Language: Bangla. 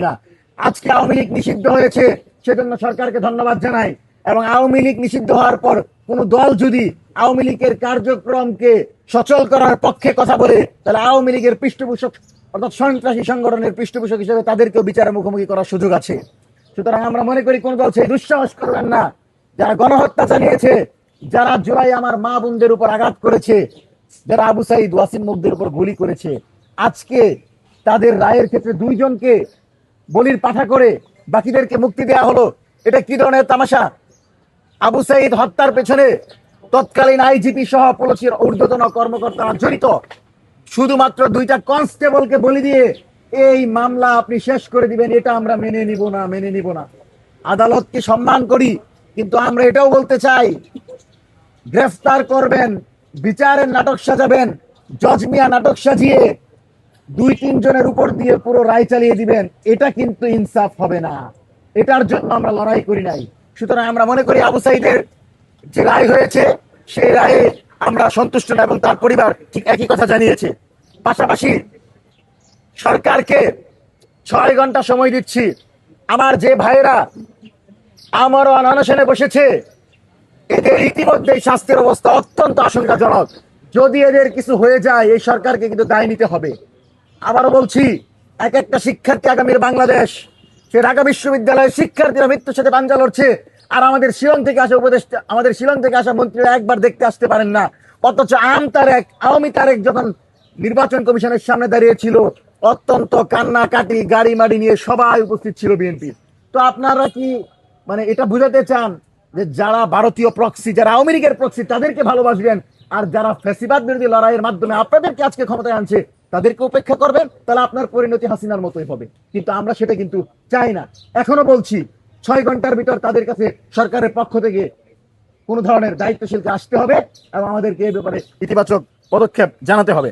না। আজকে আওয়ামী লীগ নিষিদ্ধ হয়েছে, সেজন্য সরকারকে ধন্যবাদ জানাই। এবং আওয়ামী লীগ নিষিদ্ধ হওয়ার পর কোন দল যদি আওয়ামী লীগের কার্যক্রমকে সচল করার পক্ষে কথা বলে, তাহলে আওয়ামী লীগের পৃষ্ঠপোষক অর্থাৎ সন্ত্রাসী সংগঠনের পৃষ্ঠপোষক হিসেবে তাদেরকেও বিচারের মুখোমুখি করার সুযোগ আছে। সুতরাং আমরা মনে করি কোন দল সেই দুঃসাহস করবেন না। যারা গণহত্যা চালিয়েছে, যারা জুলাই আমার মা বোনদের উপর আঘাত করেছে, যারা আবু সাইদ ওয়াসিম মুগদের উপর গুলি করেছে, আজকে তাদের রায়ের ক্ষেত্রে 2 জনকে বলির পাঠা করে বাকিদেরকে মুক্তি দেয়া হলো। এটা কি ধরনের তামাশা? আবু সাইদ হত্যার পেছনে তৎকালীন আইজিপি সহ পুলিশের ঊর্ধ্বতন কর্মকর্তারা জড়িত। শুধুমাত্র 2টা কনস্টেবলকে বলি দিয়ে এই মামলা আপনি শেষ করে দিবেন, এটা আমরা মেনে নিব না। আদালতকে সম্মান করি, কিন্তু আমরা এটাও বলতে চাই, গ্রেফতার করবেন, বিচারের নাটক সাজাবেন, জজ মিয়া নাটক সাজিয়ে 2-3 জনের উপর দিয়ে পুরো রায় চালিয়ে দিবেন, এটা কিন্তু ইনসাফ হবে না। এটার জন্য আমরা লড়াই করি নাই। সুতরাং আমরা মনে করি আবু সাইদের যে রায় হয়েছে সেই রায়ে আমরা সন্তুষ্ট না, এবং তার পরিবার ঠিক একই কথা জানিয়েছে। পাশাপাশি সরকারকে 6 ঘন্টা সময় দিচ্ছি। আমার যে ভাইয়েরা আমারও অনশনে বসেছে, এদের ইতিমধ্যেই স্বাস্থ্যের অবস্থা অত্যন্ত আশঙ্কাজনক। যদি এদের কিছু হয়ে যায়, এই সরকারকে কিন্তু দায় নিতে হবে। আবারও বলছি, এক একটা শিক্ষার্থী আগামীর বাংলাদেশ। সে ঢাকা বিশ্ববিদ্যালয়ের শিক্ষার্থীরা মৃত্যুর সাথে পাঞ্জা লড়ছে, আর আমাদের শিলং থেকে আসা উপদেষ্টা, আমাদের শিলং থেকে আসা মন্ত্রীরা একবার দেখতে আসতে পারেন না। অথচ আওয়ামী তারেক যখন নির্বাচন কমিশনের সামনে দাঁড়িয়েছিল, অত্যন্ত কান্নাকাটি গাড়ি মাড়ি নিয়ে সবাই উপস্থিত ছিল বিএনপি। তো আপনারা কি মানে এটা বুঝাতে চান যে যারা ভারতীয় প্রক্সি, যারা আওয়ামী লীগের প্রক্সি, তাদেরকে ভালোবাসবেন, আর যারা ফ্যাসিবাদ বিরোধী লড়াইয়ের মাধ্যমে আপনাদেরকে আজকে ক্ষমতায় আনছে তাদেরকে উপেক্ষা করবেন? তাহলে আপনার পরিণতি হাসিনার মতোই হবে। কিন্তু আমরা সেটা কিন্তু চাই না। এখনো বলছি, 6 ঘন্টার ভিতর তাদের কাছে সরকারের পক্ষ থেকে কোন ধরনের দায়িত্বশীলকে আসতে হবে এবং আমাদেরকে এ ব্যাপারে ইতিবাচক পদক্ষেপ জানাতে হবে।